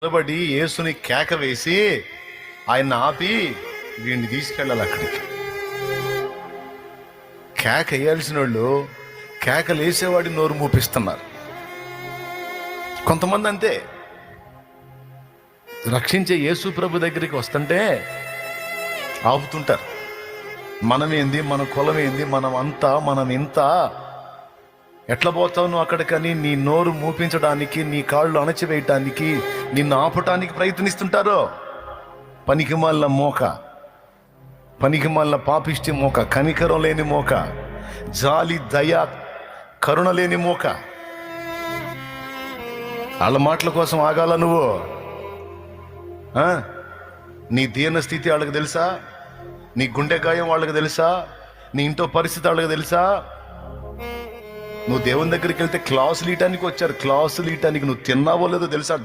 నిలబడి యేసుని కేక వేసి ఆయన ఆపి వీడిని తీసుకెళ్ళాలి అక్కడికి. కేక వేయాల్సిన వాళ్ళు కేకలు వేసేవాడి నోరు మూపిస్తున్నారు. కొంతమంది అంతే, రక్షించే యేసు ప్రభు దగ్గరికి వస్తుంటే ఆపుతుంటారు. మనమేంది, మన కులమేంది, మనం ఇంత ఎట్లా పోతావు నువ్వు అక్కడికని నీ నోరు మూపించడానికి, నీ కాళ్ళు అణచివేయటానికి, నిన్ను ఆపటానికి ప్రయత్నిస్తుంటారు. పనికిమాలిన మోక, పనికిమాలిన పాపిష్టి మోక, కనికరం లేని మోక, జాలి దయ కరుణ లేని మోక. వాళ్ళ మాటల కోసం ఆగాల నువ్వు? నీ దీన స్థితి వాళ్ళకి తెలుసా? నీ గుండె గాయం వాళ్ళకి తెలుసా? నీ ఇంట్లో పరిస్థితి వాళ్ళకి తెలుసా? నువ్వు దేవుని దగ్గరికి వెళ్తే క్లాసులు ఇయటానికి వచ్చారు. క్లాసులు ఇయటానికి నువ్వు తిన్నావో లేదో తెలుసా?